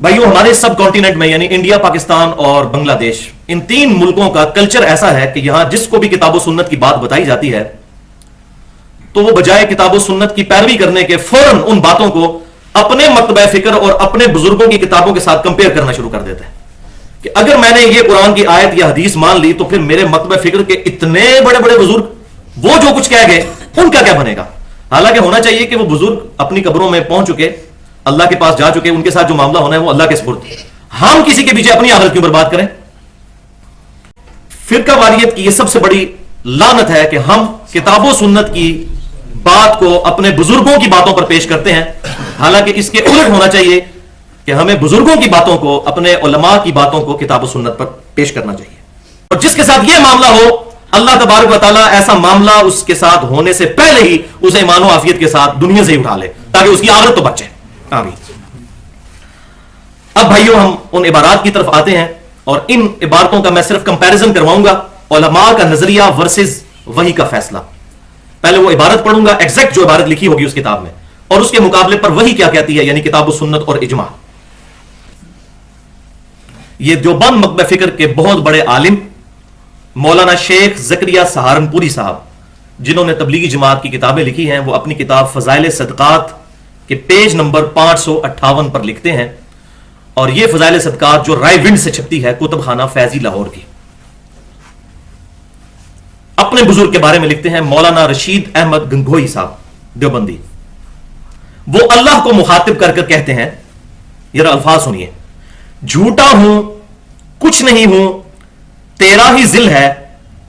بھائیو ہمارے سب کانٹیننٹ میں یعنی انڈیا، پاکستان اور بنگلہ دیش، ان تین ملکوں کا کلچر ایسا ہے کہ یہاں جس کو بھی کتاب و سنت کی بات بتائی جاتی ہے تو وہ بجائے کتاب و سنت کی پیروی کرنے کے فوراً ان باتوں کو اپنے مکتبہ فکر اور اپنے بزرگوں کی کتابوں کے ساتھ کمپیئر کرنا شروع کر دیتا ہے کہ اگر میں نے یہ قرآن کی آیت یا حدیث مان لی تو پھر میرے مکتبہ فکر کے اتنے بڑے بڑے بزرگ وہ جو کچھ کہہ گئے ان کا کیا بنے گا. حالانکہ ہونا چاہیے کہ وہ بزرگ اپنی قبروں میں پہنچ چکے، اللہ کے پاس جا چکے، ان کے ساتھ جو معاملہ ہونا ہے وہ اللہ کے سپرد. ہم کسی کے پیچھے اپنی آخرت کیوں برباد کریں؟ فرقہ واریت کی یہ سب سے بڑی لعنت ہے کہ ہم کتاب و سنت کی بات کو اپنے بزرگوں کی باتوں پر پیش کرتے ہیں، حالانکہ اس کے الٹ ہونا چاہیے کہ ہمیں بزرگوں کی باتوں کو، اپنے علماء کی باتوں کو کتاب و سنت پر پیش کرنا چاہیے. اور جس کے ساتھ یہ معاملہ ہو، اللہ تبارک و تعالیٰ ایسا معاملہ اس کے ساتھ ہونے سے پہلے ہی اسے ایمان و عافیت کے ساتھ دنیا سے ہی اٹھا لے تاکہ اس کی آخرت تو بچے. آمین. اب بھائیو ہم ان عبارات کی طرف آتے ہیں اور ان عبارتوں کا میں صرف کمپیریزن کرواؤں گا، علماء کا نظریہ ورسز وحی کا فیصلہ. پہلے وہ عبارت پڑھوں گا، ایگزیکٹ جو عبارت لکھی ہوگی اس کتاب میں، اور اس کے مقابلے پر وحی کیا کہتی ہے، یعنی کتاب و سنت اور اجماع. یہ دیوبند مکتبہ فکر کے بہت بڑے عالم مولانا شیخ زکریا سہارنپوری صاحب، جنہوں نے تبلیغی جماعت کی کتابیں لکھی ہیں، وہ اپنی کتاب فضائل صدقات کے پیج نمبر 558 پر لکھتے ہیں، اور یہ فضائل صدقات جو رائے ونڈ سے چھپتی ہے کتب خانہ فیضی لاہور کی، اپنے بزرگ کے بارے میں لکھتے ہیں مولانا رشید احمد گنگوئی صاحب دیوبندی. وہ اللہ کو مخاطب کر کر کہتے ہیں، یہ الفاظ سنیے: جھوٹا ہوں، کچھ نہیں ہوں، تیرا ہی ذل ہے،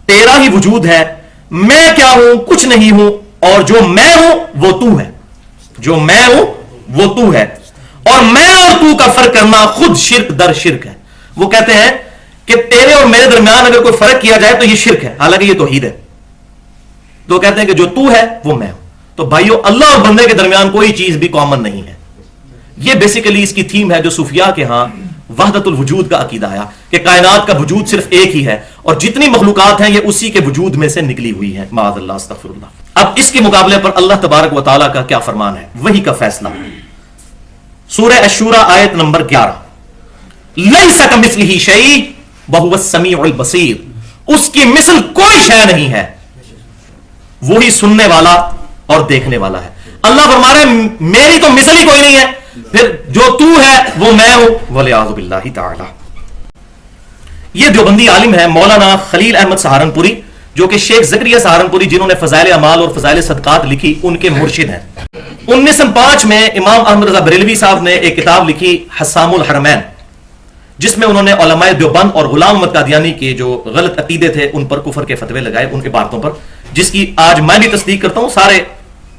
تیرا ہی وجود ہے، میں کیا ہوں، کچھ نہیں ہوں، اور جو میں ہوں وہ تو ہے، جو میں ہوں وہ تو ہے، اور میں اور تو کا فرق کرنا خود شرک در شرک ہے. وہ کہتے ہیں کہ تیرے اور میرے درمیان اگر کوئی فرق کیا جائے تو یہ شرک ہے، حالانکہ یہ توحید ہے. تو کہتے ہیں کہ جو تو ہے وہ میں ہوں. تو بھائیو اللہ اور بندے کے درمیان کوئی چیز بھی کامن نہیں ہے. یہ بیسیکلی اس کی تھیم ہے جو صوفیاء کے ہاں وحدت الوجود کا عقیدہ آیا کہ کائنات کا وجود صرف ایک ہی ہے اور جتنی مخلوقات ہیں یہ اسی کے وجود میں سے نکلی ہوئی ہیں، معاذ اللہ، استغفر اللہ. اب اس کے مقابلے پر اللہ تبارک و تعالیٰ کا کیا فرمان ہے، وحی کا فیصلہ. سورہ الشورى آیت نمبر 11: لیس کمثلہ شیء وہو السمیع البصیر. اس کی مثل کوئی شے نہیں ہے، وہی سننے والا اور دیکھنے والا ہے. اللہ فرما رہے ہیں میری تو مثل ہی کوئی نہیں ہے، پھر جو تو ہے وہ میں ہوں، والعیاذ باللہ تعالی. یہ دیوبندی عالم ہے مولانا خلیل احمد سہارنپوری، جو کہ شیخ زکریا سہارنپوری جنہوں نے فضائل اعمال اور فضائل صدقات لکھی ان کے مرشد ہیں. 1905 میں امام احمد رضا بریلوی صاحب نے ایک کتاب لکھی حسام الحرمین، جس میں انہوں نے علماء دیوبند اور غلام احمد قادیانی کے جو غلط عقیدے تھے ان پر کفر کے فتوے لگائے، ان عبارتوں پر، جس کی آج میں بھی تصدیق کرتا ہوں، سارے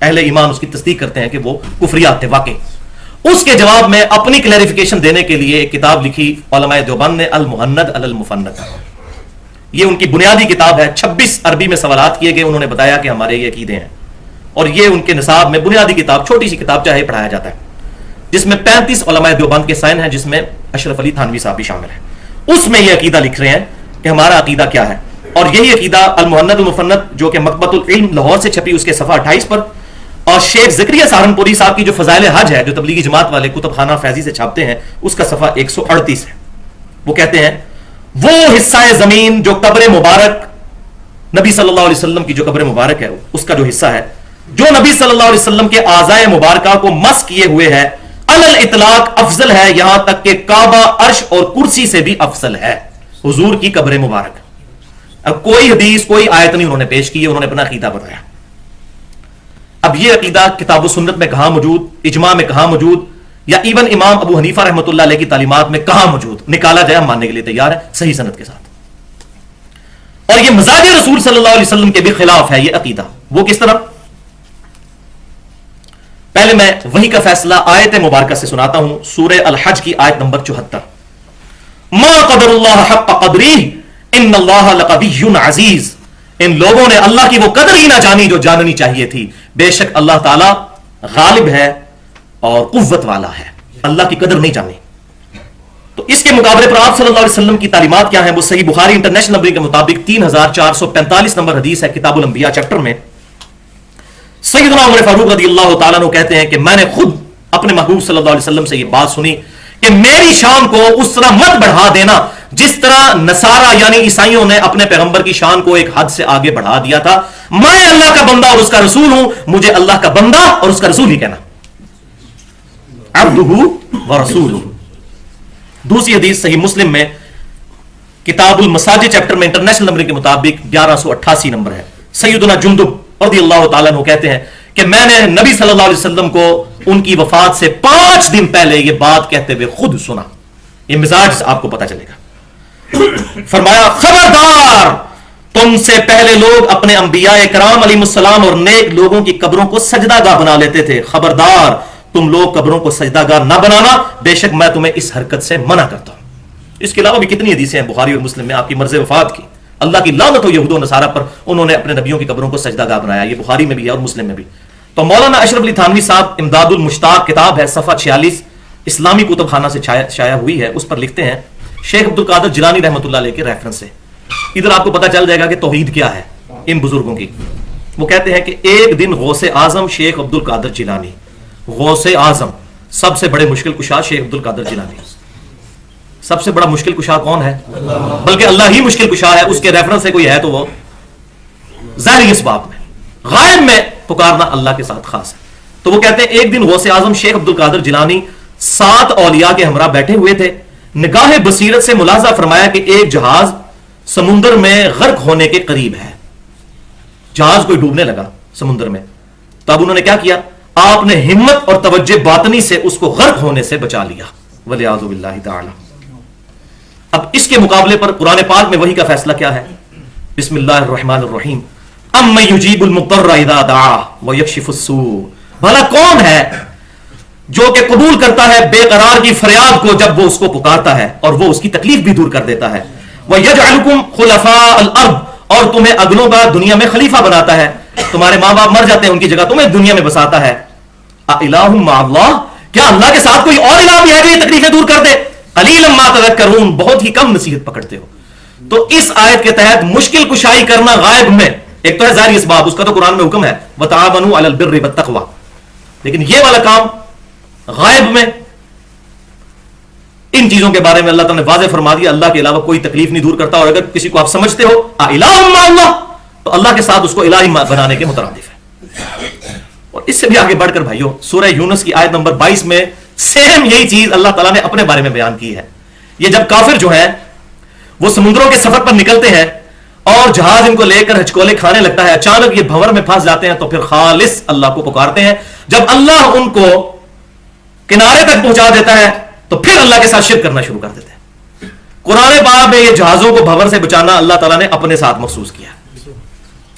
اہل ایمان اس کی تصدیق کرتے ہیں کہ وہ کفریات تھے واقعی. اس کے جواب میں اپنی کلیریفیکیشن دینے کے لیے ایک کتاب لکھی علماء دیوبند نے، المہند علی المفند. یہ ان کی بنیادی کتاب ہے، 26 عربی میں سوالات کیے گئے، انہوں نے بتایا کہ ہمارے یہ عقیدے ہیں، اور یہ ان کے نصاب میں بنیادی کتاب، چھوٹی سی کتاب چاہے پڑھایا جاتا ہے، جس میں 35 علماء دیوبند کے سائن ہیں، جس میں اشرف علی تھانوی صاحب بھی شامل ہیں. اس میں یہ عقیدہ لکھ رہے ہیں کہ ہمارا عقیدہ کیا ہے، اور یہی عقیدہ المہند المفند جو کہ مکتبۃ العلم لاہور سے چھپی اس کے صفحہ 28 پر، اور شیخ زکریا سہارنپوری صاحب کی جو فضائل حج ہے جو تبلیغی جماعت والے کتب خانہ فیضی سے چھاپتے ہیں اس کا صفحہ 138 ہے. وہ کہتے ہیں وہ حصہ زمین جو قبر مبارک نبی صلی اللہ علیہ وسلم کی جو قبر مبارک ہے اس کا جو حصہ ہے، جو نبی صلی اللہ علیہ وسلم کے اعضائے مبارکہ کو مس کیے ہوئے ہے، علی الاطلاق افضل ہے، یہاں تک کہ کعبہ، عرش اور کرسی سے بھی افضل ہے حضور کی قبر مبارک. اب کوئی حدیث کوئی آیت نہیں انہوں نے پیش کی، انہوں نے اپنا عقیدہ بتایا. اب یہ عقیدہ کتاب و سنت میں کہاں موجود، اجماع میں کہاں موجود، یا ایون امام ابو حنیفہ رحمۃ اللہ علیہ کی تعلیمات میں کہاں موجود، نکالا جائے، ہم ماننے کے لیے تیار ہے صحیح سند کے ساتھ. اور یہ مزاج رسول صلی اللہ علیہ وسلم کے بھی خلاف ہے یہ عقیدہ. وہ کس طرح؟ پہلے میں وحی کا فیصلہ آیت مبارکہ سے سناتا ہوں، سورہ الحج کی آیت نمبر 74: ما قدر اللہ حق قدرہ ان اللہ لقوی عزیز. ان لوگوں نے اللہ کی وہ قدر ہی نہ جانی جو جاننی چاہیے تھی، بے شک اللہ تعالی غالب ہے اور قوت والا ہے. اللہ کی قدر نہیں جانی. تو اس کے مقابلے پر آپ صلی اللہ علیہ وسلم کی تعلیمات کیا ہیں؟ وہ صحیح بخاری انٹرنیشنل نمبر کے مطابق 3445 نمبر حدیث ہے، کتاب الانبیاء چیپٹر میں. سیدنا عمر فاروق رضی اللہ تعالیٰ عنہ کہتے ہیں کہ میں نے خود اپنے محبوب صلی اللہ علیہ وسلم سے یہ بات سنی کہ میری شان کو اس طرح مت بڑھا دینا جس طرح نصارہ یعنی عیسائیوں نے اپنے پیغمبر کی شان کو ایک حد سے آگے بڑھا دیا تھا. میں اللہ کا بندہ اور اس کا رسول ہوں, مجھے اللہ کا بندہ اور اس کا رسول ہی کہنا. عبدہ ورسولہ. دوسری حدیث صحیح مسلم میں کتاب المساجد چیپٹر میں انٹرنیشنل نمبر کے مطابق 1188 نمبر ہے. سیدنا جندب رضی اللہ تعالیٰ عنہ کہتے ہیں کہ میں نے نبی صلی اللہ علیہ وسلم کو ان کی وفات سے 5 دن پہلے یہ بات کہتے ہوئے خود سنا. یہ مزاج آپ کو پتا چلے گا. فرمایا خبردار, تم سے پہلے لوگ اپنے انبیاء کرام علیہ السلام اور نیک لوگوں کی قبروں کو سجدہ گاہ بنا لیتے تھے. خبردار, تم لوگ قبروں کو سجدہ گاہ نہ بنانا, بے شک میں تمہیں اس حرکت سے منع کرتا ہوں. اس کے علاوہ بھی کتنی حدیثیں ہیں بخاری اور مسلم میں آپ کی مرض وفات کی. اللہ کی لعنت ہو یہود و نصارہ پر, انہوں نے اپنے نبیوں کی قبروں کو سجدہ گاہ بنایا. یہ بخاری میں بھی ہے اور مسلم میں بھی. تو مولانا اشرف علی تھانوی صاحب امداد المشتاق کتاب ہے صفحہ 46 اسلامی کتب خانہ سے شائع ہوئی ہے, اس پر لکھتے ہیں شیخ عبد القادر جیلانی رحمۃ اللہ علیہ کے ریفرنس سے. ادھر آپ کو پتا چل جائے گا کہ توحید کیا ہے ان بزرگوں کی. وہ کہتے ہیں کہ ایک دن غوث اعظم شیخ عبد القادر جیلانی, غوث اعظم سب سے بڑے مشکل کشا شیخ عبد القادر جیلانی. سب سے بڑا مشکل کشا کون ہے؟ بلکہ اللہ ہی مشکل کشا ہے. اس کے ریفرنس سے کوئی ہے تو وہ ظاہری اسباب میں, غائب میں پکارنا اللہ کے ساتھ خاص ہے. تو وہ کہتے ہیں ایک دن غوث اعظم شیخ عبد القادر جیلانی 7 اولیاء کے ہمراہ بیٹھے ہوئے تھے. نگاہ بصیرت سے ملاحظہ فرمایا کہ ایک جہاز سمندر میں غرق ہونے کے قریب ہے. جہاز کوئی ڈوبنے لگا سمندر میں. تو اب انہوں نے کیا کیا؟ آپ نے ہمت اور توجہ باطنی سے اس کو غرق ہونے سے بچا لیا. ولیعوذ باللہ تعالی. اب اس کے مقابلے پر قرآن پاک میں وحی کا فیصلہ کیا ہے؟ بسم اللہ الرحمن الرحیم. امن یجیب المضطر اذا دعا ویکشف السوء. بھلا کون ہے جو کہ قبول کرتا ہے بے قرار کی فریاد کو جب وہ اس کو پکارتا ہے اور وہ اس کی تکلیف بھی دور کر دیتا ہے. وَيَجْعَلُكُمْ خُلَفَاءَ الْأَرْضِ. اور تمہیں اگلوں کا دنیا میں خلیفہ بناتا ہے. تمہارے ماں باپ مر جاتے ہیں, ان کی جگہ تمہیں دنیا میں بساتا ہے. اِلَٰهٌ مَّعَ اللَّهِ. کیا اللہ کے ساتھ کوئی اور الہ بھی ہے جو یہ تکلیفیں دور کر دے؟ قَلِيلًا مَّا تَذَكَّرُونَ. بہت ہی کم نصیحت پکڑتے ہو. تو اس آیت کے تحت مشکل کشائی کرنا غائب میں ایک تو ہے ظاہری اسباب, اس کا تو قرآن میں حکم ہے وَتَعَاوَنُوا عَلَى الْبِرِّ وَالتَّقْوَىٰ. لیکن یہ والا کام غائب میں ان چیزوں کے بارے میں اللہ تعالیٰ نے واضح فرما دیا اللہ کے علاوہ کوئی تکلیف نہیں دور کرتا. اور اگر کسی کو آپ سمجھتے ہو الہ مع اللہ, تو اللہ کے ساتھ اس کو الہ بنانے کے مترادف ہے. اور اس سے بھی آگے بڑھ کر بھائیو سورہ یونس کی آیت نمبر 22 میں سیم یہی چیز اللہ تعالیٰ نے اپنے بارے میں بیان کی ہے. یہ جب کافر جو ہیں وہ سمندروں کے سفر پر نکلتے ہیں اور جہاز ان کو لے کر ہچکولے کھانے لگتا ہے, اچانک یہ بھنور میں پھنس جاتے ہیں, تو پھر خالص اللہ کو پکارتے ہیں. جب اللہ ان کو کنارے تک پہنچا دیتا ہے تو پھر اللہ کے ساتھ شرک کرنا شروع کر دیتے ہیں. قرآن پاک میں یہ جہازوں کو بھنور سے بچانا اللہ تعالیٰ نے اپنے ساتھ مخصوص کیا.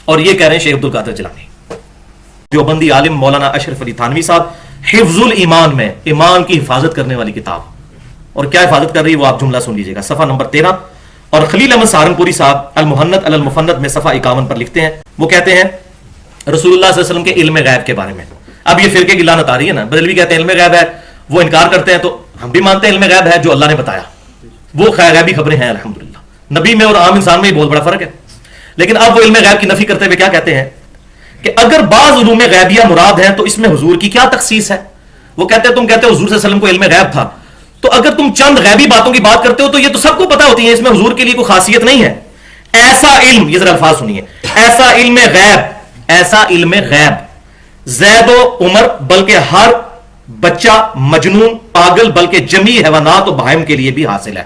اور یہ کہہ رہے ہیں شیخ عبد القادر جیلانی. دیوبندی عالم مولانا اشرف علی تھانوی صاحب حفظ الایمان میں ایمان کی حفاظت کرنے والی کتاب, اور کیا حفاظت کر رہی ہے وہ آپ جملہ سن لیجیے گا, صفحہ نمبر 13. اور خلیل احمد سہارنپوری صاحب المحنت علی المفند میں صفحہ 51 پر لکھتے ہیں. وہ کہتے ہیں رسول اللہ صلی اللہ علیہ وسلم کے علم غیب کے بارے میں. اب یہ فرقے کی لعنت آ رہی ہے نا, بریلوی کہتے ہیں علم غیب ہے, وہ انکار کرتے ہیں. تو ہم بھی مانتے ہیں علم غیب ہے جو اللہ نے بتایا, وہ غیبی خبریں ہیں الحمدللہ. نبی میں اور عام انسان میں بہت بڑا فرق ہے. لیکن اب وہ علم غیب کی نفی کرتے ہوئے کیا کہتے ہیں کہ اگر بعض علوم غیبیہ مراد ہیں تو اس میں حضور کی کیا تخصیص ہے. وہ کہتے ہیں تم کہتے ہو حضور صلی اللہ علیہ وسلم کو علم غیب تھا, تو اگر تم چند غیبی باتوں کی بات کرتے ہو تو یہ تو سب کو پتا ہوتی ہے, اس میں حضور کے لیے کوئی خاصیت نہیں ہے. ایسا علم, یہ ذرا الفاظ سنیے, ایسا علم غیب, ایسا علم غیب زید و عمر بلکہ ہر بچہ مجنون پاگل بلکہ جمی حیوانات و بہائم کے لیے بھی حاصل ہے.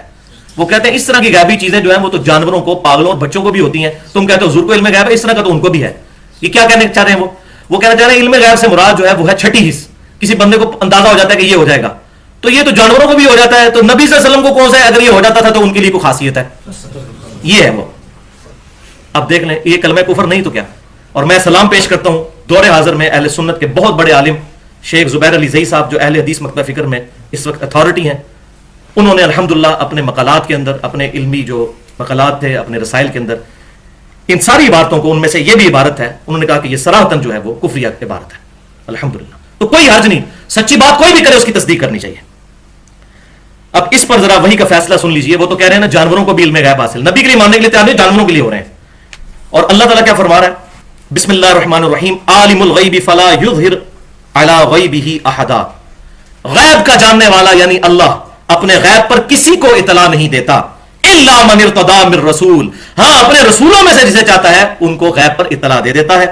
وہ کہتے ہیں اس طرح کی غیبی چیزیں جو ہیں وہ تو جانوروں کو, پاگلوں اور بچوں کو بھی ہوتی ہیں. تم کہتے ہو حضور کو علم غیب ہے, اس طرح کا تو ان کو بھی ہے. یہ کیا کہنے چاہ رہے ہیں؟ وہ کہنا چاہ رہے ہیں علم غیب سے مراد جو ہے وہ ہے چھٹی حص. کسی بندے کو اندازہ ہو جاتا ہے کہ یہ ہو جائے گا, تو یہ تو جانوروں کو بھی ہو جاتا ہے, تو نبی صلی اللہ علیہ وسلم کو کون سا ہے اگر یہ ہو جاتا تھا تو ان کے لیے کوئی خاصیت ہے. یہ ہے وہ. اب دیکھ لیں یہ کلمہ کفر نہیں تو کیا. اور میں سلام پیش کرتا ہوں دور حاضر میں اہل سنت کے بہت بڑے عالم شیخ زبیر علی زئی صاحب جو اہل حدیث مکتبہ فکر میں اس وقت اتھارٹی ہیں. انہوں نے الحمدللہ اپنے مقالات کے اندر, اپنے علمی جو مقالات تھے اپنے رسائل کے اندر, ان ساری عبارتوں کو, ان میں سے یہ بھی عبارت ہے, انہوں نے کہا کہ یہ صراحتاً جو ہے وہ کفریہ عبارت ہے الحمدللہ. تو کوئی حرج نہیں, سچی بات کوئی بھی کرے اس کی تصدیق کرنی چاہیے. اب اس پر ذرا وہی کا فیصلہ سن لیجئے. وہ تو کہہ رہے ہیں نا جانوروں کو بھی علم غیب حاصل, نبی کے لیے ماننے کے لیے تیار نہیں, جانوروں کے لیے ہو رہے ہیں. اور اللہ تعالیٰ کیا فرما رہا ہے؟ بسم اللہ الرحمن الرحیم. عالم الغیب فلا یظہر علی غیبہ احدا. غیب کا جاننے والا یعنی اللہ اپنے غیب پر کسی کو اطلاع نہیں دیتا الا من ارتضى من رسول، ہاں اپنے رسولوں میں سے جسے چاہتا ہے ان کو غیب پر اطلاع دے دیتا ہے.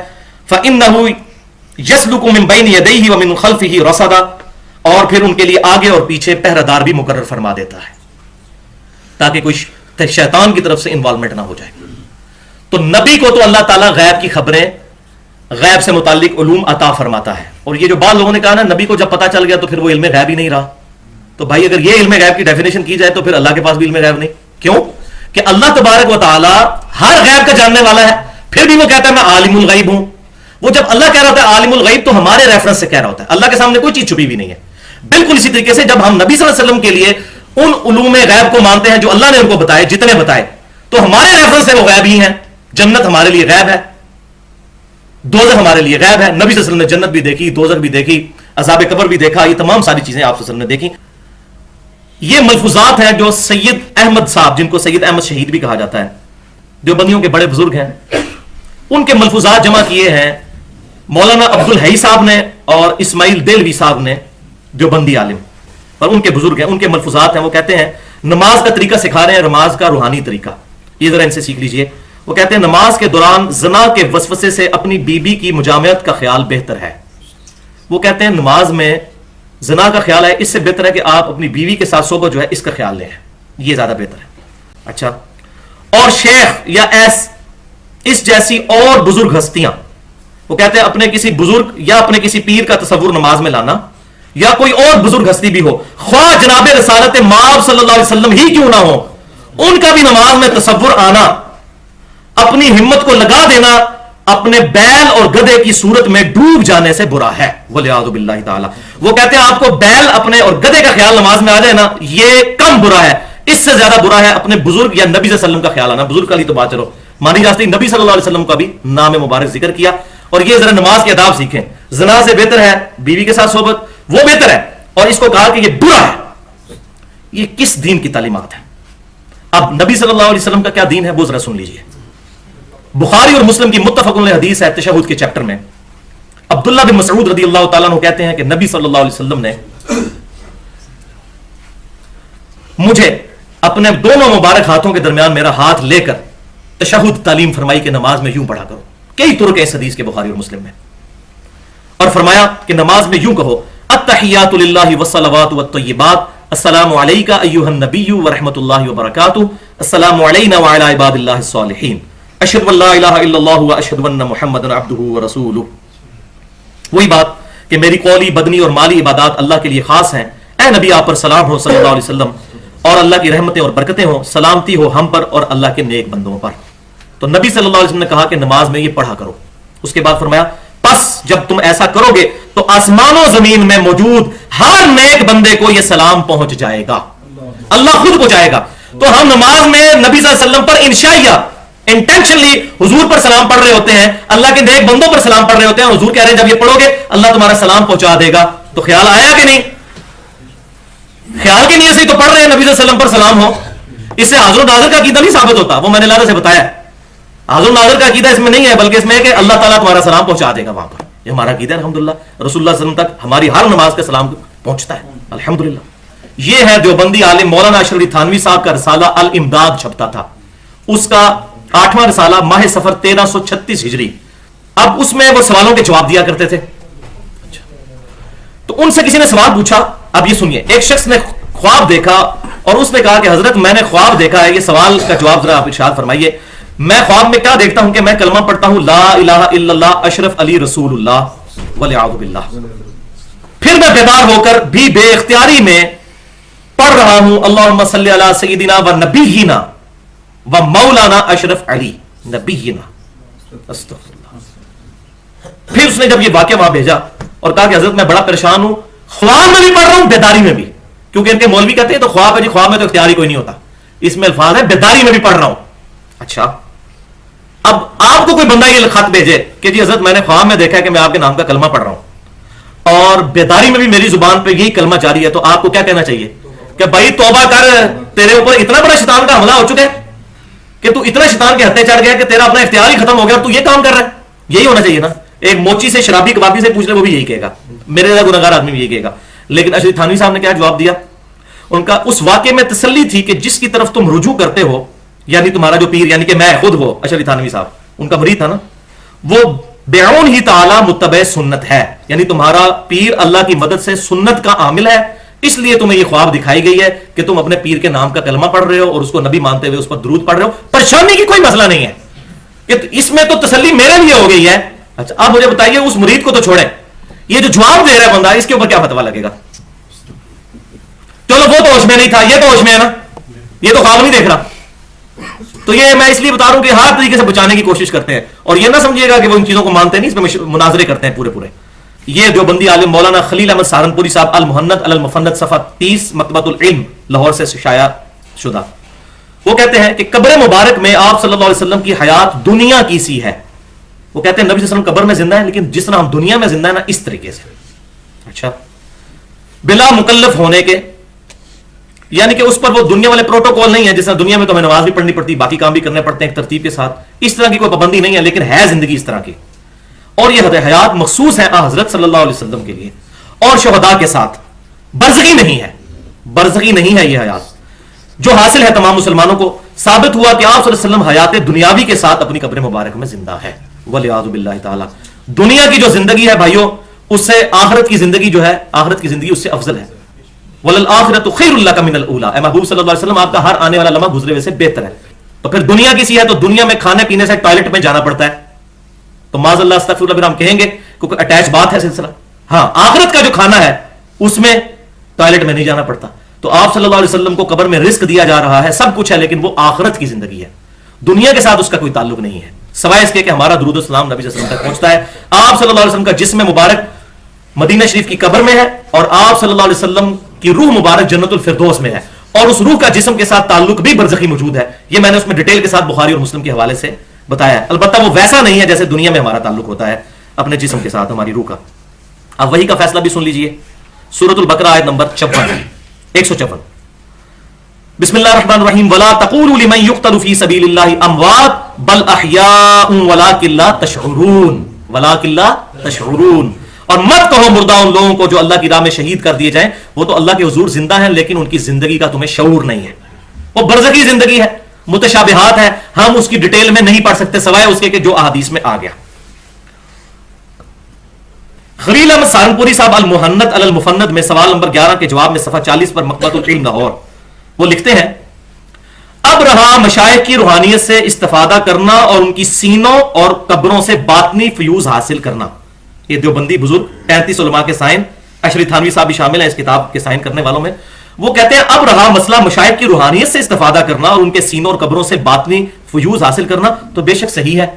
فانه يسلك من بين يديه ومن خلفه رصدا، اور پھر ان کے لیے آگے اور پیچھے پہرہ دار بھی مقرر فرما دیتا ہے تاکہ کوئی شیطان کی طرف سے انوالومنٹ نہ ہو جائے. تو نبی کو تو اللہ تعالیٰ غیب کی خبریں، غیب سے متعلق علوم عطا فرماتا ہے. اور یہ جو بعض لوگوں نے کہا نا نبی کو جب پتا چل گیا تو پھر وہ علم غیب ہی نہیں رہا، تو بھائی اگر یہ علم غیب کی ڈیفینیشن کی جائے تو پھر اللہ کے پاس بھی علم غیب نہیں. کیوں کہ اللہ تبارک و تعالیٰ ہر غیب کا جاننے والا ہے، پھر بھی وہ کہتا ہے میں عالم الغیب ہوں. وہ جب اللہ کہہ رہا ہوتا ہے عالم الغیب تو ہمارے ریفرنس سے کہہ رہا ہوتا ہے، اللہ کے سامنے کوئی چیز چھپی ہوئی نہیں ہے. بالکل اسی طریقے سے جب ہم نبی صلی اللہ علیہ وسلم کے لیے ان علوم غیب کو مانتے ہیں جو اللہ نے ان کو بتائے، جتنے بتائے، تو ہمارے ریفرنس سے وہ غیب ہی ہیں. جنت ہمارے لیے غیب ہے، دوزخ ہمارے لیے غیب ہے. نبی صلی اللہ علیہ وسلم نے جنت بھی دیکھی، دوزخ بھی دیکھی، عذاب قبر بھی دیکھا، یہ تمام ساری چیزیں آپ صلی اللہ علیہ وسلم نے دیکھی. یہ ملفوظات ہیں جو سید احمد صاحب، جن کو سید احمد شہید بھی کہا جاتا ہے، دیوبندیوں کے بڑے بزرگ ہیں، ان کے ملفوظات جمع کیے ہیں مولانا عبد الحی صاحب نے اور اسماعیل دہلوی صاحب نے، دیوبندی عالم، اور ان کے بزرگ ہیں. ان کے ملفوظات ہیں. وہ کہتے ہیں نماز کا طریقہ سکھا رہے ہیں، نماز کا روحانی طریقہ، یہ ذرا ان سے سیکھ لیجئے. وہ کہتے ہیں نماز کے دوران زنا کے وسوسے سے اپنی بیوی کی مجامعت کا خیال بہتر ہے. وہ کہتے ہیں نماز میں زنا کا خیال ہے، اس سے بہتر ہے کہ آپ اپنی بیوی کے ساتھ صحبت جو ہے اس کا خیال لیں، یہ زیادہ بہتر ہے. اچھا، اور شیخ یا اس جیسی اور بزرگ ہستیاں، وہ کہتے ہیں اپنے کسی بزرگ یا اپنے کسی پیر کا تصور نماز میں لانا، یا کوئی اور بزرگ ہستی بھی ہو، خواہ جناب رسالت مآب صلی اللہ علیہ وسلم ہی کیوں نہ ہو، ان کا بھی نماز میں تصور آنا، اپنی ہمت کو لگا دینا اپنے بیل اور گدھے کی صورت میں ڈوب جانے سے برا ہے. والعیاذ باللہ تعالی. وہ کہتے ہیں آپ کو بیل اپنے اور گدھے کا خیال نماز میں آ جائے نا، یہ کم برا ہے. اس سے زیادہ برا ہے اپنے بزرگ یا نبی صلی اللہ علیہ وسلم کا خیال آنا. بزرگ کا لی تو بات چلو مانی جاتی، نبی صلی اللہ علیہ وسلم کا بھی نام مبارک ذکر کیا. اور یہ ذرا نماز کے آداب سیکھیں. زنا سے بہتر ہے بیوی کے ساتھ صحبت، وہ بہتر ہے، اور اس کو کہا کہ یہ برا ہے. یہ کس دین کی تعلیمات ہے؟ اب نبی صلی اللہ علیہ وسلم کا کیا دین ہے وہ ذرا سن لیجئے. بخاری اور مسلم کی متفق علیہ حدیث ہے تشہد کے چیپٹر میں. عبداللہ بن مسعود رضی اللہ تعالیٰ عنہ کہتے ہیں کہ نبی صلی اللہ علیہ وسلم نے مجھے اپنے دونوں مبارک ہاتھوں کے درمیان میرا ہاتھ لے کر تشہد تعلیم فرمائی کہ نماز میں یوں پڑھا کرو. کئی طرق ہے اس حدیث کے بخاری اور مسلم میں. اور فرمایا کہ نماز میں یوں کہو التحیات للہ والصلوات والطیبات، السلام علیکہ ایہا النبی ورحمۃ اللہ وبرکاتہ، السلام علینا وعلی عباد اللہ الصالحین، اشہد ان لا الہ الا اللہ واشہد ان محمدا عبدہ ورسولہ. وہی بات کہ میری قولی بدنی اور مالی عبادات اللہ کے لیے خاص ہیں. اے نبی آپ پر سلام ہو صلی اللہ علیہ وسلم، اور اللہ کی رحمتیں اور برکتیں ہوں، سلامتی ہو ہم پر اور اللہ کے نیک بندوں پر. تو نبی صلی اللہ علیہ وسلم نے کہا کہ نماز میں یہ پڑھا کرو. اس کے بعد فرمایا پس جب تم ایسا کرو گے تو آسمان و زمین میں موجود ہر نیک بندے کو یہ سلام پہنچ جائے گا، اللہ خود پہنچائے گا. تو ہم نماز میں نبی صلی اللہ علیہ وسلم پر انشائیہ انٹینشنلی حضور پر سلام پڑھ رہے ہوتے ہیں، اللہ کے نیک بندوں پر سلام پڑھ رہے ہوتے ہیں. حضور کہہ رہے ہیں جب یہ پڑھو گے اللہ تمہارا سلام پہنچا دے گا. تو خیال آیا کہ نہیں؟ خیال کی نیت سے تو پڑھ رہے ہیں نبی صلی اللہ علیہ وسلم پر سلام ہو. اس سے حاضر و ناظر کا عقیدہ نہیں ثابت ہوتا، وہ میں نے لادہ سے بتایا. حاضر و ناظر کا عقیدہ اس میں نہیں ہے، بلکہ اس میں ہے کہ اللہ تعالیٰ تمہارا سلام پہنچا دے گا وہاں پر. یہ ہمارا عقیدہ ہے الحمدللہ. رسول اللہ صلی اللہ علیہ وسلم تک ہماری ہر نماز کا سلام پہنچتا ہے الحمدللہ. یہ ہے دیوبندی عالم مولانا اشرف علی تھانوی صاحب کا رسالہ الامداد چھپتا تھا. اس کا 8واں رسالہ ماہ سفر 1336 ہجری. اب اس میں وہ سوالوں کے جواب دیا کرتے تھے. تو ان سے کسی نے سوال پوچھا. اب یہ سنیے، ایک شخص نے خواب دیکھا اور اس نے کہا کہ حضرت میں نے خواب دیکھا ہے، یہ سوال کا جواب ذرا آپ ارشاد فرمائیے. میں خواب میں کیا دیکھتا ہوں کہ میں کلمہ پڑھتا ہوں لا الہ الا اللہ اشرف علی رسول اللہ والعیاذ باللہ. پھر میں بیدار ہو کر بھی بے اختیاری میں پڑھ رہا ہوں اللہم صلی علی سیدنا و نبینا و مولانا اشرف علی نبینا. استغفر اللہ. پھر اس نے جب یہ واقعہ وہاں بھیجا اور کہا کہ حضرت میں بڑا پریشان ہوں، خواب میں بھی پڑھ رہا ہوں بیداری میں بھی، کیونکہ ان کے مولوی کہتے ہیں تو خواب ہے جی، خواب میں تو اختیاری کوئی نہیں ہوتا. اس میں الفاظ ہے بیداری میں بھی پڑھ رہا ہوں. اچھا، اب آپ کو کوئی بندہ یہ خط بھیجے کہ جی حضرت میں نے خواب میں دیکھا ہے کہ میں آپ کے نام کا کلمہ پڑھ رہا ہوں اور بیداری میں بھی میری زبان پہ یہی کلمہ جاری ہے، تو آپ کو کیا کہنا چاہیے کہ بھائی توبہ کر، تیرے اوپر اتنا بڑا شیطان کا حملہ ہو چکا ہے کہ تو اتنا شیطان کے ہتھے چڑھ گیا کہ تیرا اپنا اختیار ہی ختم ہو گیا، تو یہ کام کر رہا ہے. یہی ہونا چاہیے نا. ایک موچی سے شرابی کبابی سے پوچھ لے وہ بھی یہی کہے گا، میرے جیسا گناہگار آدمی بھی یہی کہے گا. لیکن اشرف تھانوی صاحب نے کیا جواب دیا؟ ان کا اس واقعے میں تسلی تھی کہ جس کی طرف تم رجوع کرتے ہو، یعنی تمہارا جو پیر، یعنی کہ میں خود وہ اشرف تھانوی صاحب ان کا مرید تھا نا، وہ بعون ہی تعالی متبع سنت ہے، یعنی تمہارا پیر اللہ کی مدد سے سنت کا عامل ہے، اس لیے تمہیں یہ خواب دکھائی گئی ہے کہ تم اپنے پیر کے نام کا کلمہ پڑھ رہے ہو اور اس کو نبی مانتے ہوئے اس پر درود پڑھ رہے ہو، پریشانی کی کوئی مسئلہ نہیں ہے، کہ اس میں تو تسلی میرے لیے ہو گئی ہے۔ اچھا اب مجھے بتائیے اس مرید کو تو چھوڑیں، یہ جو جواب دے رہا ہے بندہ، اس کے اوپر کیا فتویٰ لگے گا؟ چلو وہ تو ہوش میں نہیں تھا، یہ تو ہوش میں ہے نا، یہ تو خواب نہیں دیکھ رہا۔ تو یہ میں اس لیے بتا رہا ہوں کہ ہر طریقے سے بچانے کی کوشش کرتے ہیں، اور یہ نہ سمجھیے گا کہ وہ ان چیزوں کو مانتے نہیں، اس میں مناظرے کرتے ہیں پورے۔ یہ دیوبندی عالم مولانا خلیل احمد سہارنپوری صاحب المحنت علی المفند صفحہ 30 مکتبۃ العلم لاہور سے شائع شدہ، وہ کہتے ہیں کہ قبر مبارک میں آپ صلی اللہ علیہ وسلم کی حیات دنیا کی سی ہے۔ وہ کہتے ہیں نبی صلی اللہ علیہ وسلم قبر میں زندہ ہے، لیکن جس طرح ہم دنیا میں زندہ ہے نا، اس طریقے سے، اچھا بلا مکلف ہونے کے، یعنی کہ اس پر وہ دنیا والے پروٹوکول نہیں ہے، جس طرح دنیا میں تو ہمیں نماز بھی پڑھنی پڑتی، باقی کام بھی کرنے پڑتے ہیں ایک ترتیب کے ساتھ، اس طرح کی کوئی پابندی نہیں ہے، لیکن ہے زندگی اس طرح کی، اور یہ حیات مخصوص ہے حضرت صلی اللہ علیہ وسلم کے لیے اور شہداء کے ساتھ، برزخی نہیں ہے، برزخی نہیں ہے یہ حیات جو حاصل ہے تمام مسلمانوں کو۔ ثابت ہوا کہ آپ صلی اللہ علیہ وسلم حیات دنیاوی کے ساتھ اپنی قبر مبارک میں زندہ ہے، والعیاذ باللہ تعالی۔ دنیا کی جو زندگی ہے بھائیوں، اس سے آخرت کی زندگی جو ہے، آخرت کی زندگی اس سے افضل ہے۔ وَلَلْآخِرَةُ خَيْرٌ لَكَ مِنَ الْأُولَىٰ، اے محبوب صلی اللہ علیہ وسلم آپ کا ہر آنے والا لمحہ گزرے ہوئے سے بہتر ہے۔ تو پھر دنیا کی سی ہے تو دنیا میں کھانے پینے سے ٹوائلٹ میں جانا پڑتا ہے، تو معاذ اللہ استغفر اللہ، پھر ہم کہیں گے کیونکہ اٹیچ بات ہے سلسلہ۔ ہاں آخرت کا جو کھانا ہے اس میں ٹوائلٹ میں نہیں جانا پڑتا۔ تو آپ صلی اللہ علیہ وسلم کو قبر میں رزق دیا جا رہا ہے، سب کچھ ہے، لیکن وہ آخرت کی زندگی ہے، دنیا کے ساتھ اس کا کوئی تعلق نہیں ہے، سوائے اس کے کہ ہمارا درود و سلام نبی صلی اللہ علیہ وسلم تک پہنچتا ہے۔ آپ صلی اللہ علیہ وسلم کا جسم مبارک مدینہ شریف کی قبر میں ہے، اور آپ صلی اللہ علیہ وسلم کی روح مبارک جنت الفردوس میں ہے، اور اس روح کا جسم کے ساتھ تعلق بھی برزخی موجود ہے۔ یہ میں نے اس میں ڈیٹیل کے ساتھ بخاری اور مسلم کے حوالے سے بتایا ہے، البتہ وہ ویسا نہیں ہے جیسے دنیا میں ہمارا تعلق ہوتا ہے اپنے جسم کے ساتھ ہماری روح کا۔ اب وہی کا فیصلہ بھی سن لیجئے، سورۃ البقرہ آیت نمبر 154، بسم اللہ الرحمن الرحیم، ولا تقولوا لمن يقتل في سبيل الله اموات بل احیاء ولكن لا تشعرون، ولكن لا تشعرون، اور مت کہو مردہ ان لوگوں کو جو اللہ کی راہ میں شہید کر دیے جائیں، وہ تو اللہ کے حضور زندہ ہیں لیکن ان کی زندگی کا تمہیں شعور نہیں ہے، وہ برزخی زندگی ہے، متشابہات ہے، ہم اس کی ڈیٹیل میں نہیں پڑھ سکتے سوائے اس کے کہ جو احادیث میں آ گیا۔ خلیل احمد سہارنپوری صاحب المحنت علی المفند میں سوال نمبر 11 کے جواب میں صفحہ 40 پر مکتبۃ العلم لاہور، وہ لکھتے ہیں اب رہا مشائخ کی روحانیت سے استفادہ کرنا اور ان کی سینوں اور قبروں سے باطنی فیوز حاصل کرنا۔ یہ دیوبندی بزرگ 35 علماء کے سائن، اشرف تھانوی صاحب بھی شامل ہیں اس کتاب کے سائن کرنے والوں میں، وہ کہتے ہیں اب رہا مسئلہ مشائخ کی روحانیت سے استفادہ کرنا اور ان کے سینوں اور قبروں سے باطنی فیوز حاصل کرنا، تو بے شک صحیح ہے،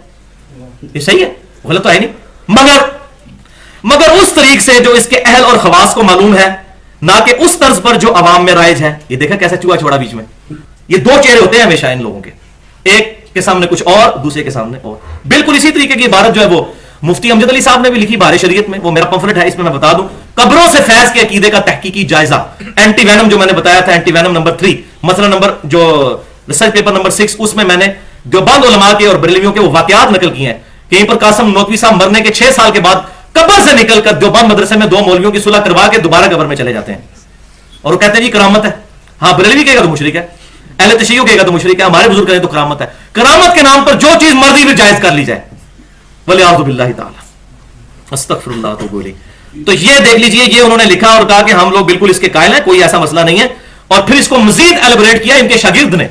یہ صحیح ہے، غلط تو ہے نہیں، مگر اس طریق سے جو اس کے اہل اور خواص کو معلوم ہے، نہ کہ اس طرز پر جو عوام میں رائج ہے۔ یہ دیکھا کیسا چوہا چھوڑا بیچ میں، یہ دو چہرے ہوتے ہیں ہمیشہ ان لوگوں کے، ایک کے سامنے کچھ اور، دوسرے کے سامنے اور۔ بالکل اسی طریقے کی عبارت جو ہے وہ مفتی امجد علی صاحب نے بھی لکھی بہار شریعت میں، وہ میرا پمفلٹ ہے، اس میں میں بتا دوں، قبروں سے فیض کے عقیدے کا تحقیقی جائزہ، اینٹی وینم جو میں نے بتایا تھا، اینٹی وینم نمبر 3، مسئلہ نمبر جو ریسرچ پیپر نمبر 6، اس میں نے دیوبند علماء کے اور بریلویوں کے وہ واقعات نقل کیے ہیں کہ یہیں پر قاسم نوتوی صاحب مرنے کے 6 سال کے بعد قبر سے نکل کر دیوبند مدرسے میں 2 مولویوں کی صلح کروا کے دوبارہ قبر میں چلے جاتے ہیں، اور وہ کہتے ہیں جی کرامت ہے۔ ہاں بریلوی کہے گا تو مشرک ہے، اہل تشیع کہے گا تو مشرک ہے، ہمارے بزرگ کہیں تو کرامت ہے۔ کرامت کے نام پر جو چیز مرضی بھی جائز کر لی جائے، والعیاذ باللہ تعالی، استغفر اللہ تو بولی۔ تو یہ دیکھ لیجئے، یہ انہوں نے لکھا اور کہا کہ ہم لوگ بالکل اس کے قائل ہیں، کوئی ایسا مسئلہ نہیں ہے، اور پھر اس کو مزید ایلیبریٹ کیا ان کے شاگرد نے،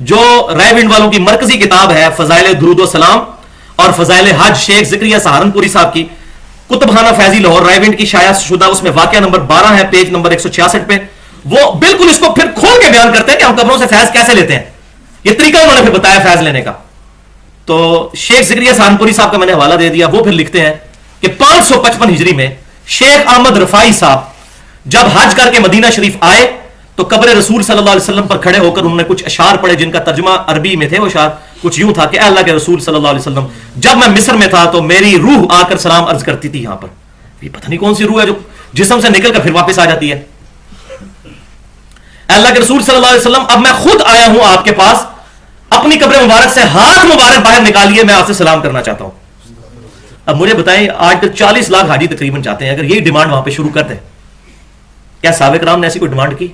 جو رائے ونڈ والوں کی مرکزی کتاب ہے فضائل درود و سلام اور فضائل حج، شیخ ذکریہ سہارنپوری صاحب کی، کتب خانہ فیضی لاہور رائے ونڈ کی شائع شدہ، اس میں واقعہ نمبر 12 ہے، پیج نمبر 166 پہ، وہ بالکل اس کو پھر کھول کے بیان کرتے ہیں کہ ہم قبروں سے فیض کیسے لیتے ہیں، یہ طریقہ انہوں نے پھر بتایا فیض لینے کا۔ تو شیخ ذکریہ سہارنپوری صاحب کا میں نے حوالہ دے دیا، وہ پھر لکھتے ہیں کہ 555 ہجری میں شیخ احمد رفاعی صاحب جب حج کر کے مدینہ شریف آئے تو قبر رسول صلی اللہ علیہ وسلم پر کھڑے ہو کر انہوں نے کچھ اشعار پڑھے، جن کا ترجمہ عربی میں تھے۔ وہ اشعار کچھ یوں تھا کہ اے اللہ کے رسول صلی اللہ علیہ وسلم، جب میں مصر میں تھا تو میری روح آ کر سلام عرض کرتی تھی یہاں پر، یہ پتہ نہیں کون سی روح ہے جو جسم سے نکل کر پھر واپس آ جاتی ہے۔ اے اللہ کے رسول صلی اللہ علیہ وسلم، اب میں خود آیا ہوں آپ کے پاس، اپنی قبر مبارک سے ہاتھ مبارک باہر نکالیے، میں آپ سے سلام کرنا چاہتا ہوں۔ اب مجھے بتائیں، آج تک 40 لاکھ حاجی تقریباً چاہتے ہیں، اگر یہی ڈیمانڈ وہاں پہ شروع کر دیں، کیا صحابہ کرام نے ایسی کوئی ڈیمانڈ کی؟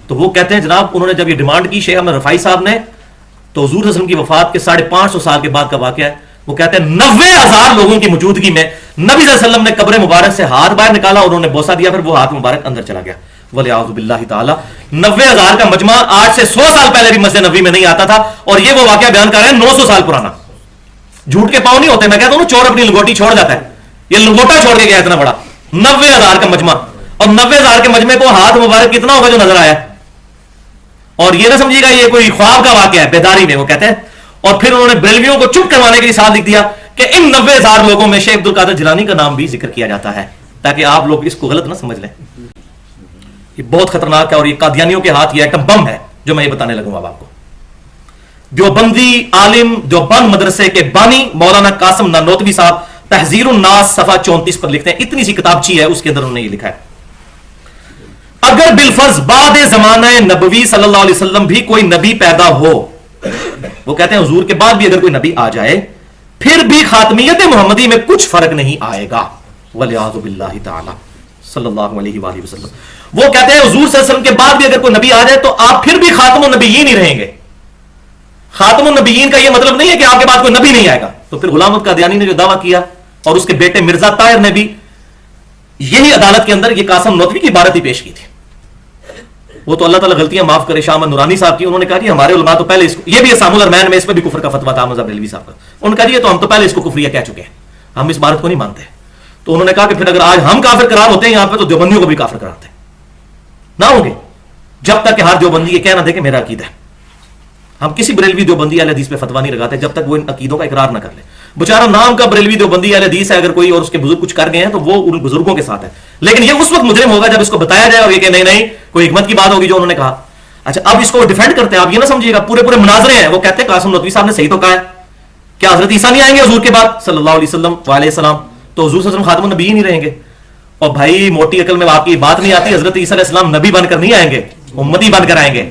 تو وہ کہتے ہیں جناب انہوں نے جب یہ ڈیمانڈ کی شیخ احمد رفاعی صاحب نے، تو حضور صلی اللہ علیہ وسلم کی وفات کے 550 سال کے بعد کا واقعہ ہے، وہ کہتے ہیں 90,000 لوگوں کی موجودگی میں نبی صلی اللہ علیہ وسلم نے قبر مبارک سے ہاتھ باہر نکالا اور انہوں نے بوسہ دیا، پھر وہ ہاتھ مبارک اندر چلا گیا، ولیعوذ باللہ تعالی۔ 90,000 کا مجمع آج سے 100 سال پہلے بھی مسجد نبوی میں نہیں آتا تھا، اور یہ وہ واقعہ بیان کر رہے ہیں 900 سال پرانا۔ جھوٹ کے پاؤں نہیں ہوتے، میں کہتا ہوں چور اپنی لنگوٹی چھوڑ جاتا ہے، یہ لنگوٹا چھوڑ کے گیا اتنا بڑا 90,000 کا مجمع، اور 90,000 کے مجمع کو ہاتھ مبارک کتنا ہوگا جو نظر آیا، اور یہ نہ سمجھیے گا یہ کوئی خواب کا واقعہ ہے، بیداری میں وہ کہتے ہیں۔ اور پھر انہوں نے بریلویوں کو چپ کروانے کے لیے ساتھ لکھ دیا کہ ان 90,000 لوگوں میں شیخ عبد القادر جیلانی کا نام بھی ذکر کیا جاتا ہے، تاکہ آپ لوگ اس کو غلط نہ سمجھ لیں۔ یہ بہت خطرناک ہے، اور یہ قادیانیوں کے ہاتھ یہ ایٹم بم ہے جو میں یہ بتانے لگوں اب آپ کو۔ دیوبندی عالم دیوبند مدرسے کے بانی مولانا قاسم نانوتوی صاحب تحذیر الناس صفحہ 34 پر لکھتے ہیں، اتنی سی کتابچی ہے، اس کے اندر انہوں نے یہ لکھا ہے، اگر بالفرض بعد زمانہ نبوی صلی اللہ علیہ وسلم بھی کوئی نبی پیدا ہو، وہ کہتے ہیں حضور کے بعد بھی اگر کوئی نبی آ جائے پھر بھی خاتمیت محمدی میں کچھ فرق نہیں آئے گا، ولیعوذ باللہ تعالی صلی اللہ علیہ وآلہ وسلم۔ وہ کہتے ہیں حضور صلی اللہ علیہ وسلم کے بعد بھی اگر کوئی نبی آ جائے تو آپ پھر بھی خاتم النبیین ہی رہیں گے۔ خاتم النبیین کا یہ مطلب نہیں ہے کہ آپ کے بعد کوئی نبی نہیں آئے گا۔ تو پھر غلام احمد قادیانی نے جو دعویٰ کیا، اور اس کے بیٹے مرزا طاہر نے بھی یہی عدالت کے اندر یہ قاسم نوتوی کی عبارت ہی پیش کی تھی۔ وہ تو اللہ تعالیٰ غلطیاں معاف کرے، شاہ احمد نورانی صاحب کی، انہوں نے کہا کہ ہمارے علماء تو پہلے اس کو، یہ بھی اسام الارمین میں اس پہ بھی کفر کا فتویٰ تھا مذہب بریلوی صاحب کا، انہوں نے کہا یہ تو ہم تو پہلے اس کو کفریہ کہہ چکے ہیں، ہم اس عبارت کو نہیں مانتے۔ تو انہوں نے کہا کہ پھر اگر آج ہم کافر قرار ہوتے ہیں یہاں پہ تو دیوبندیوں کو بھی کافر قرار نہ ہوں گے، جب تک کہ ہر دیوبندی یہ کہہ نہ دے کہ میرا عقیدہ ہے۔ ہم کسی بریلوی دیوبندی اہل حدیث پہ فتویٰ نہیں لگاتے جب تک وہ ان عقیدوں کا اقرار نہ کر لے۔ بیچارہ نام کا بریلوی دیوبندی اہل حدیث ہے، اگر کوئی اور اس کے بزرگ کچھ کر گئے ہیں تو وہ ان بزرگوں کے ساتھ ہے، لیکن یہ اس وقت مجرم ہوگا جب اس کو بتایا جائے اور یہ کہ نہیں نہیں کوئی حکمت کی بات ہوگی جو انہوں نے کہا۔ اچھا اب اس کو ڈیفینڈ کرتے ہیں، آپ یہ نہ سمجھیے گا پورے پورے مناظرے ہیں، وہ کہتے ہیں قاسم نوتوی صاحب نے صحیح تو کہا ہے، کیا حضرت عیسیٰ نہیں آئیں گے حضور کے بعد صلی اللہ علیہ وسلم وعلیہ السلام، تو حضور صلی اللہ علیہ وسلم خاتم النبی ہی نہیں رہیں گے؟ اور بھائی موٹی عقل میں آپ کی بات نہیں آتی، حضرت عیسیٰ علیہ السلام نبی بن کر نہیں آئیں گے، امتی بن کر آئیں گے۔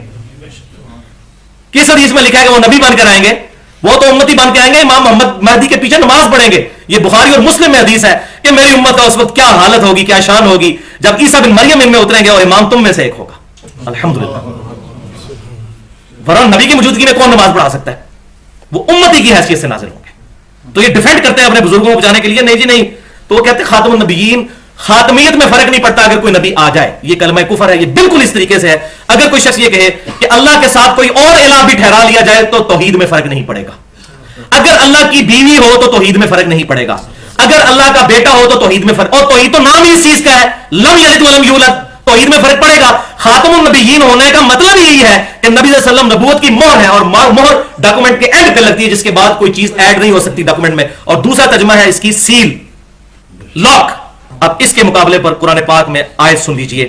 کس حدیث میں لکھا ہے کہ وہ نبی بن کر آئیں گے؟ وہ تو امتی بن کے آئیں گے، امام محمد مہدی کے پیچھے نماز پڑھیں گے۔ یہ بخاری اور مسلم میں حدیث ہے کہ میری امت کا اس وقت کیا حالت ہوگی، کیا شان ہوگی جب عیسیٰ بن مریم ان میں اتریں گے اور امام تم میں سے ایک ہوگا۔ الحمدللہ، ورنہ نبی کی موجودگی میں کون نماز پڑھا سکتا ہے؟ وہ امتی کی حیثیت سے نازل ہوں گے۔ تو یہ ڈیفینڈ کرتے ہیں اپنے بزرگوں کو بچانے کے لیے، نہیں جی نہیں، تو وہ کہتے ہیں خاتم النبیین، خاتمیت میں فرق نہیں پڑتا اگر کوئی نبی آ جائے، یہ کلمہ کفر ہے، یہ بالکل اس طریقے سے ہے۔ اگر کوئی شخص یہ کہے کہ اللہ کے ساتھ کوئی اور الہ بھی ٹھہرا لیا جائے تو توحید میں فرق نہیں پڑے گا، اگر اللہ کی بیوی ہو تو توحید میں فرق نہیں پڑے گا، اگر اللہ کا بیٹا ہو تو توحید میں فرق، اور توحید تو نام ہی اس چیز کا ہے، لم یلد ولم یولد، توحید میں فرق پڑے گا۔ خاتم النبیین ہونے کا مطلب یہی ہے کہ نبی صلی اللہ علیہ وسلم نبوت کی مہر ہے، اور مہر ڈاکومنٹ کے اینڈ پہ لگتی ہے جس کے بعد کوئی چیز ایڈ نہیں ہو سکتی ڈاکومنٹ میں، اور دوسرا ترجمہ ہے اس کی سیل، لاک۔ اب اس کے مقابلے پر قرآن پاک میں آیت سن لیجئے،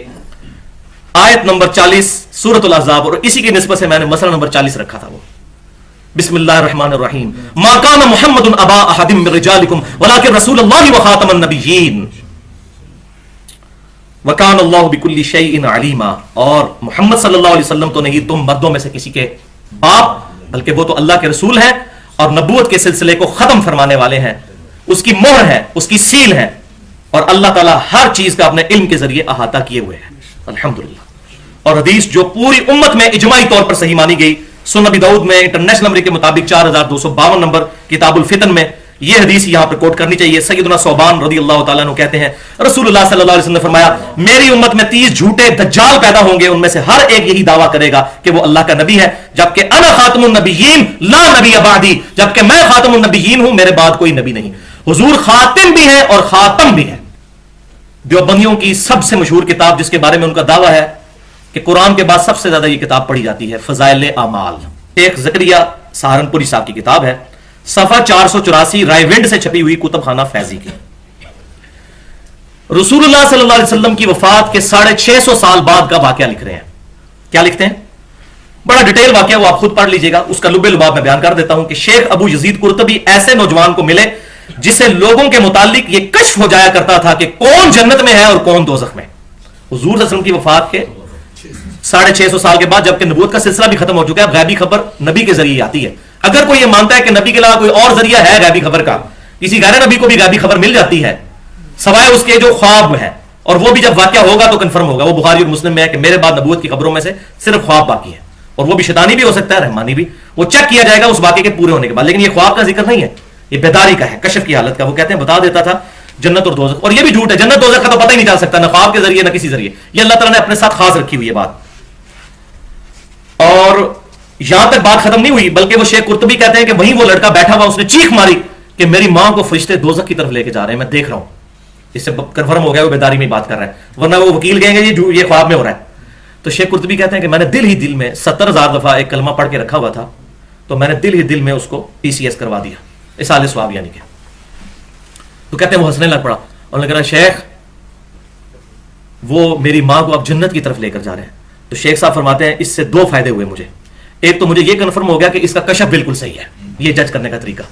آیت نمبر 40 سورۃ الاحزاب، اور اسی کی نسبت سے میں نے مسئلہ نمبر 40 رکھا تھا، وہ بسم اللہ الرحمن الرحیم، ما کان محمد ابا احد من رجالکم ولکن رسول اللہ وخاتم النبیین وکان اللہ بکل شیء علیما، اور محمد صلی اللہ علیہ وسلم تو نہیں تم مردوں میں سے کسی کے باپ، بلکہ وہ تو اللہ کے رسول ہیں اور نبوت کے سلسلے کو ختم فرمانے والے ہیں، اس کی مہر ہے، اس کی سیل ہے، اور اللہ تعالیٰ ہر چیز کا اپنے علم کے ذریعے احاطہ کیے ہوئے ہیں، الحمدللہ۔ اور حدیث جو پوری امت میں اجماعی طور پر صحیح مانی گئی، سنن ابی داؤد میں انٹرنیشنل نمبر کے مطابق 4252 نمبر کتاب الفتن میں یہ حدیث یہاں پر کوٹ کرنی چاہیے۔ سیدنا ثوبان رضی اللہ تعالیٰ عنہ کہتے ہیں رسول اللہ صلی اللہ علیہ وسلم نے فرمایا میری امت میں 30 جھوٹے دجال پیدا ہوں گے، ان میں سے ہر ایک یہی دعویٰ کرے گا کہ وہ اللہ کا نبی ہے، جبکہ انا خاتم النبیین لا نبی بعدی، جبکہ میں خاتم النبیین ہوں، میرے بعد کوئی نبی نہیں۔ حضور خاتم بھی ہے اور خاتم بھی ہے۔ دیوبندیوں کی سب سے مشہور کتاب جس کے بارے میں ان کا دعویٰ ہے کہ قرآن کے بعد سب سے زیادہ یہ کتاب پڑھی جاتی ہے، فضائل اعمال، شیخ زکریا سہارنپوری صاحب کی کتاب ہے، صفحہ 484 رائے ونڈ سے چھپی ہوئی کتب خانہ فیضی کی۔ رسول اللہ صلی اللہ علیہ وسلم کی وفات کے 650 سال بعد کا واقعہ لکھ رہے ہیں۔ کیا لکھتے ہیں؟ بڑا ڈیٹیل واقعہ، وہ آپ خود پڑھ لیجئے گا، اس کا لب لباب میں بیان کر دیتا ہوں کہ شیخ ابو یزید قرطبی ایسے نوجوان کو ملے جسے لوگوں کے متعلق یہ کشف ہو جایا کرتا تھا کہ کون جنت میں ہے اور کون دوزخ میں۔ حضور صلی اللہ علیہ وسلم کی وفات کے 650 سال کے بعد، جبکہ نبوت کا سلسلہ بھی ختم ہو چکا ہے، غیبی خبر نبی کے ذریعے آتی ہے۔ اگر کوئی یہ مانتا ہے کہ نبی کے علاوہ کوئی اور ذریعہ ہے غیبی خبر کا، کسی غیر نبی کو بھی غیبی خبر مل جاتی ہے سوائے اس کے جو خواب ہے، اور وہ بھی جب واقعہ ہوگا تو کنفرم ہوگا. وہ بخاری اور مسلم میں ہے کہ میرے بعد نبوت کی خبروں میں سے صرف خواب باقی ہے, اور وہ بھی شیطانی بھی ہو سکتا ہے, رحمانی بھی. وہ چیک کیا جائے گا اس واقعے کے پورے ہونے کے بعد. لیکن یہ خواب کا ذکر نہیں ہے, یہ بیداری کا ہے, کشف کی حالت کا. وہ کہتے ہیں بتا دیتا تھا جنت اور دوزخ, اور یہ بھی جھوٹ ہے. جنت دوزخ کا تو پتہ ہی نہیں چل سکتا, نہ خواب کے ذریعے نہ کسی ذریعے. یہ اللہ تعالیٰ نے اپنے ساتھ خاص رکھی ہوئی ہے بات. اور یہاں تک بات ختم نہیں ہوئی, بلکہ وہ شیخ قرطبی کہتے ہیں کہ وہیں وہ لڑکا بیٹھا ہوا, اس نے چیخ ماری کہ میری ماں کو فرشتے دوزخ کی طرف لے کے جا رہے ہیں, میں دیکھ رہا ہوں. اس سے کنفرم ہو گیا وہ بیداری میں بات کر رہا ہے, ورنہ وہ وکیل کہیں گے یہ خواب میں ہو رہا ہے. تو شیخ قرطبی کہتے ہیں کہ میں نے دل ہی دل میں 70,000 دفعہ ایک کلمہ پڑھ کے رکھا ہوا تھا, تو میں نے دل ہی دل میں اس کو PCS کروا دیا, اصال ثواب یعنی کہ. تو کہتے ہیں وہ ہنسنے لگ پڑا اور نے کہا شیخ وہ میری ماں کو اب جنت کی طرف لے کر جا رہے ہیں. تو شیخ صاحب فرماتے ہیں اس سے 2 فائدے ہوئے مجھے. ایک تو مجھے یہ کنفرم ہو گیا کہ اس کا کشف بالکل صحیح ہے, یہ جج کرنے کا طریقہ.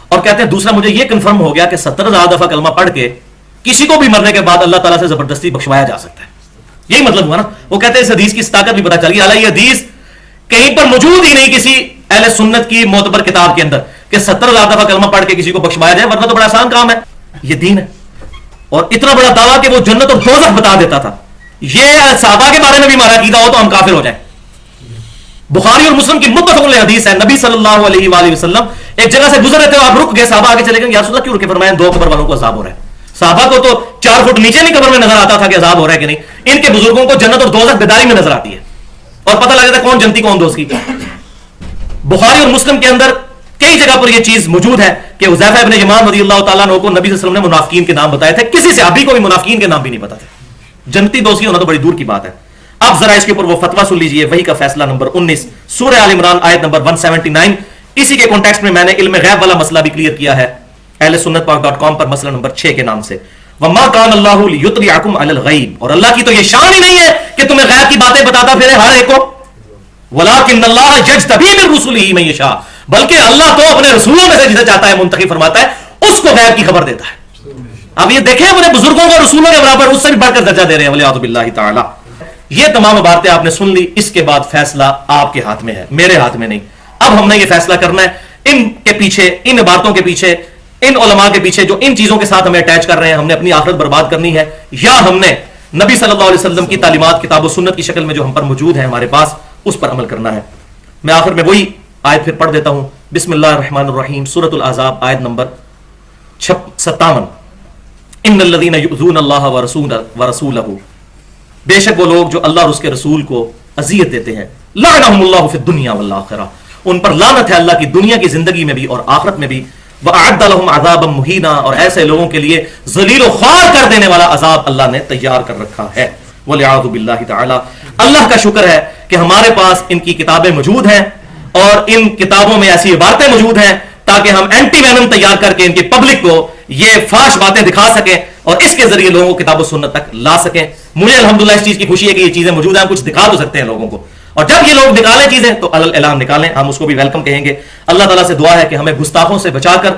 اور کہتے ہیں دوسرا مجھے یہ کنفرم ہو گیا کہ 70,000 دفعہ کلمہ پڑھ کے کسی کو بھی مرنے کے بعد اللہ تعالیٰ سے زبردستی بخشوایا جا سکتا ہے. یہی مطلب ہوا نا. وہ کہتے ہیں اس حدیث کی طاقت بھی پتہ چل گئی. حالانکہ یہ حدیث کہیں پر موجود ہی نہیں کسی اہل سنت کی معتبر کتاب کے اندر کہ 70,000 دفعہ کلمہ پڑھ کے کسی کو بخشوایا جائے, ورنہ تو بڑا آسان کام ہے. یہ دین ہے. اور اتنا بڑا دعویٰ کہ وہ جنت اور دوزخ بتا دیتا تھا. یہ صحابہ کے بارے میں بھی ہمارا عقیدہ ہو تو ہم کافر ہو جائیں. بخاری اور مسلم کی متفق علیہ حدیث ہے, نبی صلی اللہ علیہ وآلہ وسلم ایک جگہ سے گزر رہے تھے, آپ رک گئے, صحابہ آگے چلے گئے, یا رسول اللہ کیوں رکے؟ فرمایا 2 قبر والوں کو عذاب ہو رہا ہے. صحابہ کو تو 4 فٹ نیچے نہیں قبر میں نظر آتا تھا کہ عذاب ہو رہا ہے کہ نہیں, ان کے بزرگوں کو جنت اور دوزخ بیداری میں نظر آتی ہے, اور پتہ لگ جاتا ہے کون جنتی کون دوزخی. بخاری اور مسلم کے اندر کئی جگہ پر یہ چیز موجود ہے کہ حذیفہ ابن یمان رضی اللہ تعالیٰ عنہ کو نبی صلی اللہ علیہ وسلم نے منافقین کے نام بتائے تھے. کسی صحابی کو بھی منافقین کے نام بھی نہیں پتا تھے. جنتی دوزخی ہونا تو بڑی دور کی بات ہے. اب ذرا اس کے اوپر وہ فتویٰ سن لیجئے, وحی کا فیصلہ نمبر 19 سورہ آل عمران آیت نمبر 179. اسی کے کانٹیکسٹ میں نے علم غیب والا مسئلہ بھی کلیئر کیا ہے اہل سنت پاک.com پر, مسئلہ نمبر 6 کے نام سے. وَمَا كَانَ اللَّهُ لِيُطْلِعَكُمْ عَلَى الْغَيْبِ, اور اللہ کی تو یہ شان ہی نہیں ہے کہ تمہیں غیب کی باتیں بتاتا پھرے ہر ایک کو. وَلَٰكِنَّ اللَّهَ يَجْتَبِي مِن رُّسُلِهِ مَن يَشَاءُ, بلکہ اللہ تو اپنے رسولوں میں سے جسے چاہتا ہے منتخب فرماتا ہے, اس کو غیب کی خبر دیتا ہے. اب یہ دیکھیں اپنے بزرگوں کو رسولوں کے برابر اس سے بھی بڑھ کر درجہ دے رہے ہیں, وَلِيَعُوذُ بِاللَّهِ تعالیٰ. یہ تمام باتیں آپ نے سن لی, اس کے بعد فیصلہ آپ کے ہاتھ میں ہے, میرے ہاتھ میں نہیں. اب ہم نے یہ فیصلہ کرنا ہے ان کے پیچھے, ان عبارتوں کے پیچھے, ان علماء کے پیچھے جو ان چیزوں کے ساتھ ہمیں اٹیچ کر رہے ہیں, ہم نے اپنی آخرت برباد کرنی ہے, یا ہم نے نبی صلی اللہ علیہ وسلم کی تعلیمات کتاب و سنت کی شکل میں جو ہم پر موجود ہیں ہمارے پاس, اس پر عمل کرنا ہے. میں آخر میں وہی آیت پھر پڑھ دیتا ہوں. بسم اللہ الرحمن الرحیم, سورۃ الاحزاب آیت نمبر 57. ان الذین یؤذون اللہ ورسولہ, بے شک وہ لوگ جو اللہ اور اس کے رسول کو اذیت دیتے ہیں, لعنہم اللہ فی الدنیا والآخرہ, ان پر لعنت ہے اللہ کی دنیا کی زندگی میں بھی اور آخرت میں بھی. وَأَعَدَّ لَهُمْ عَذَابًا مُهِينًا, اور ایسے لوگوں کے لیے ذلیل و خوار کر دینے والا عذاب اللہ نے تیار کر رکھا ہے. وَلِعَاذُ بِاللَّهِ تعالی. اللہ کا شکر ہے کہ ہمارے پاس ان کی کتابیں موجود ہیں, اور ان کتابوں میں ایسی عبارتیں موجود ہیں تاکہ ہم اینٹی وینم تیار کر کے ان کی پبلک کو یہ فاش باتیں دکھا سکیں, اور اس کے ذریعے لوگوں کو کتاب و سنت تک لا سکیں. مجھے الحمدللہ اس چیز کی خوشی ہے کہ یہ چیزیں موجود ہیں, ہم کچھ دکھا تو سکتے ہیں لوگوں کو, اور جب یہ لوگ نکالیں چیزیں تو اعلان نکالیں, ہم اس کو بھی ویلکم کہیں گے. اللہ تعالیٰ سے دعا ہے کہ ہمیں گستاخوں سے بچا کر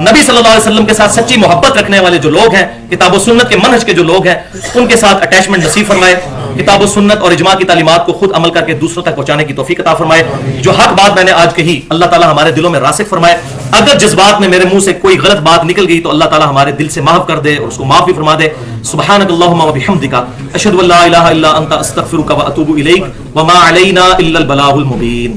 نبی صلی اللہ علیہ وسلم کے ساتھ سچی محبت رکھنے والے جو لوگ ہیں, کتاب و سنت کے منہج کے جو لوگ ہیں, ان کے ساتھ اٹیچمنٹ نصیب فرمائے. کتاب و سنت اور اجماع کی تعلیمات کو خود عمل کر کے دوسروں تک پہنچانے کی توفیق عطا فرمائے. جو حق بات میں نے آج کہی, اللہ تعالیٰ ہمارے دلوں میں راسخ فرمائے. اگر جس بات میں میرے منہ سے کوئی غلط بات نکل گئی تو اللہ تعالیٰ ہمارے دل سے معاف کر دے اور اس کو معاف بھی فرما دے. سبحانک اللہم و بحمدک, اشہد ان لا الہ الا انت, استغفرک و اتوب الیک, وما علینا الا البلاغ المبین.